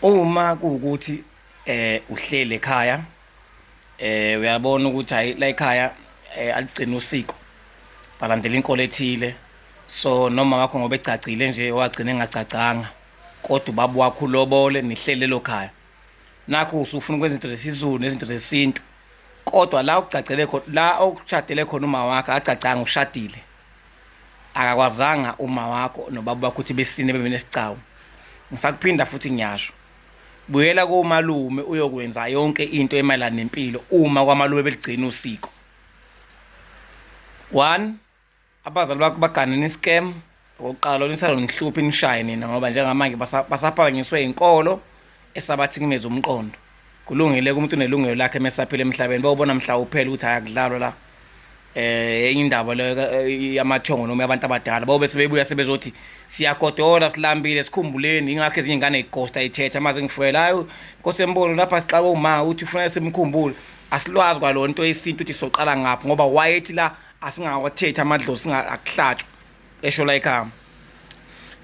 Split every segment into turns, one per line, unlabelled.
Uma kuwukuthi uhlele ekhaya uyabona ukuthi hayi la ekhaya aligcina usiko balandela inkolo ethile so noma wakho ngoba ecacile nje wagcina engacacanga kodwa ubaba wakho ulobole nihlele lelo khaya nakho usufuna ukwenza izinto zesiZulu nezinto zesintu kodwa la ukucacele khona la okushadele khona uma wakho acacanga ushadile akakwazanga uma wakho nobaba wakho ukuthi besine bebe nesicawu ngisakuphinda futhi ngiyasho buyela komalume uyokwenza yonke into emayelana nempilo uma kwamalume beligcina usiko. 1 abazali bakho baganene iscam oqala nisalo nihluphi nishaye nina ngoba njengamanje basaphakanyiswe inkolo esabathikimeza umqondo kulungile umuntu unelungelo lakhe mesaphila emhlabeni bawubona mhla uphela ukuthi ayakudlalwa la enye indaba le yamathongo noma abantu abadala bawo bese bebuya sebezothi siyagodola silambile sikhumbuleni ingakho ezinye ingane ighosta ithetha amaze ngifuyela hayi nkosembono lapha sixaka uma uthi ufuna simkhumbule asilwazi kwalonto yesintu uthi soqala ngapha ngoba wayethi la asingawathetha amadlozi singakuhlatshwa esho la ekhaya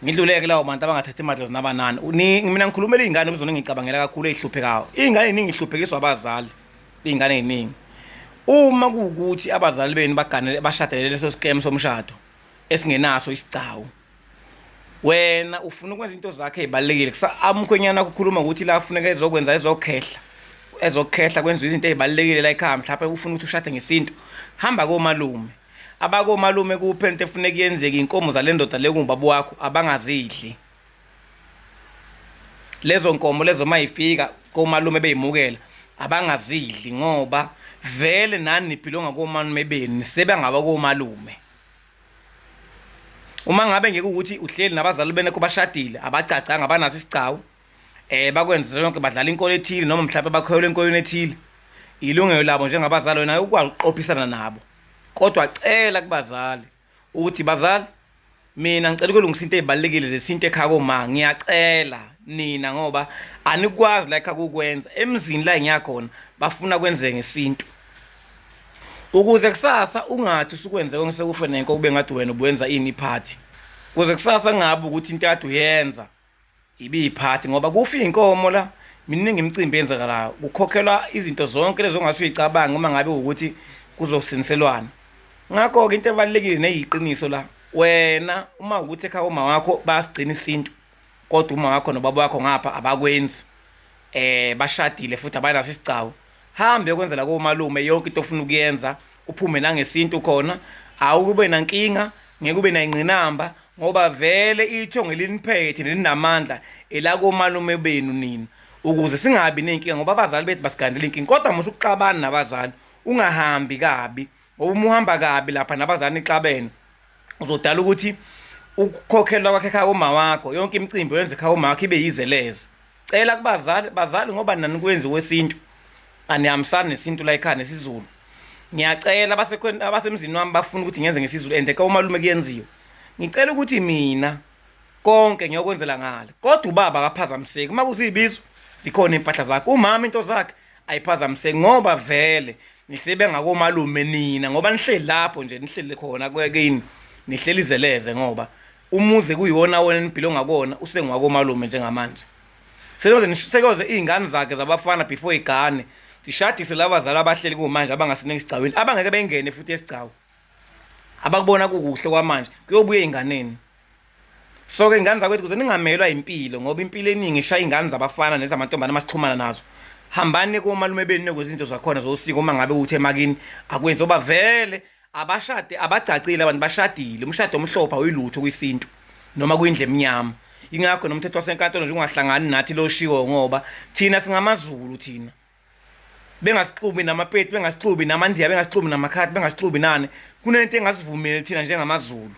ngidluleke lawo bantu abangathethe amadlozi nabanani mina ngikhulumela izingane kuzona ngicabangela kakhulu ezihluphekayo izingane eziningi ihluphekiswa abazali izingane eziningi uma kuwukuthi abazali benu baganele bashadele leso scam somshado esingenaso isigcawu wena ufuna ukwenza into zakhe ezibalekile amkhwenyana ukukhuluma ukuthi la kufuneka ezokwenza ezokhehla kwenza izinto ezibalekile la ekhaya mhlawumbe ufuna ukuthi ushade ngesintu hamba komalume abakomalume kuphela into efuneka yenzeke inkomo zalendoda lekungubaba wakho abangazidli lezo nkomo lezo mayifika komalume beyimukela abangazidli ngoba vele nani niphilonga komalume benu sebengaba komalume uma ngabe ngeke ukuthi uhleli nabazali benu kubashadile abacacanga abanaso isigcawu bakwenza yonke badlala inkolo ethile noma mhlawumbe bakhoyela enkolweni ethile ilungelo labo njengabazali wena ukwazi uqophisana nabo kodwa cela kubazali ukuthi bazali mina ngicela ukulungisa into ezibalekile zesinto ekhaya koma ngiyacela nina ngoba anikwazi la ekhaya ukwenza emzini la engiyakhona bafuna kwenze ngesintu ukuze kusasa ungathi usukwenze konke sekufe nenko kube ngathi wena ubuyenza ini iphathi ukuze kusasa ngabe ukuthi into yakade uyenza ibe iphathi ngoba kufa inkomo la miningi imicimbi yenzakalayo kukhokhelwa izinto zonke lezo ongasuyicabanga uma ngabe ukuthi kuzosiniselwana ngakho ke into ebalekile neyiqiniso la wena uma ukuthi ekhaya uma wakho basigcina isintu kodwa uma wakho nobaba wakho ngapha abakwenzi bashadile futhi abanaso isigcawu hambe ukwenzela komalume yonke into ofuna ukuyenza uphume nangesintu khona awukube nankinga ngeke ube nayingqinamba ngoba vele ithonge liniphethe nelinamandla ela komalume benu nina ukuze singabi nenkinga ngoba abazali bethu basigandela inkinga kodwa musukuxabana nabazali ungahambi kabi ngoba uma uhamba kabi lapha nabazali nixabene uzodala ukuthi ukukhokhelwa kwakhe ekhaya uma wakho yonke imicimbi yenze ekhaya uma wakho ibe yizeleze cela kubazali ngoba nani kwenza wesintu anihambisana nesintu la ekhaya nesiZulu ngiyacela abasemzini wami bafuna ukuthi ngenze ngesiZulu and ekhaya umalume kuyenziwe ngicela ukuthi mina konke ngiyokwenzela ngale kodwa ubaba akaphazamiseki uma kuzibizo sikhona impahla zakhe umama into zakhe ayiphazamiseki ngoba vele nisebengakomalume nina ngoba nihleli lapho nje nihleli khona kwekini nihleli izeleze ngoba umuze kuyiwona wona niphilo ngakona usengwakomalume njengamanje sekoze izingane zakhe zabafana before igane zishadise labazali abahleli kumanje abangasinike isicawini abangeke bengene futhi esicawu abakubona kukuhle kwamanje kuyobuye izinganeni so ke ingane zakwethu kuze ningamelwa impilo ngoba impilo eningi ishaya izingane zabafana nezamantombazane masixhumana nazo hambani komalume benu kwezinto zakhona zosiko uma ngabe uthi emakini akwenzi oba vele abashade abacacile abantu bashadile umshado omhlopha uyilutho kwisintu noma kuyindle eminyama ingakho nomthetho wasenkantolo nje ungahlangani nathi lo shiwo ngoba thina singamaZulu thina bengasixubi namapeti bengasixubi namandiya bengasixubi namakhati bengasixubi nane kunento engasivumeli thina njengamaZulu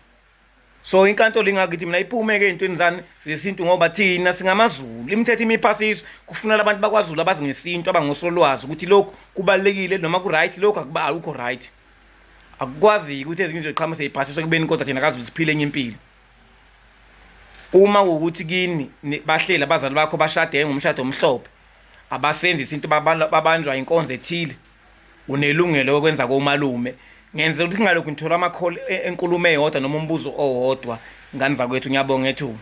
so inkantolo ingakithi mina iphumeke ezintweni zani zesintu ngoba thina singamaZulu imithetho imiphasiso kufunela abantu bakwaZulu abazi ngesintu abangosolwazi ukuthi lokhu kubalekile noma ku right lokhu akukho right akukwazi ukuthi ezinye iziqhamuko seyiphasiswa kubeni kodwa thina akazi usiphile enye impilo uma ukuthi kini bahlela abazali bakho bashade ngomshado omhlophe abasenzi isinto babanjwa inkonzo ethile unelungelo lokwenza komalume ngenze ukuthi ngalokho ngithola amakholi enkulumo eyodwa noma umbuzo owodwa ngani zakwethu ngiyabonga ethu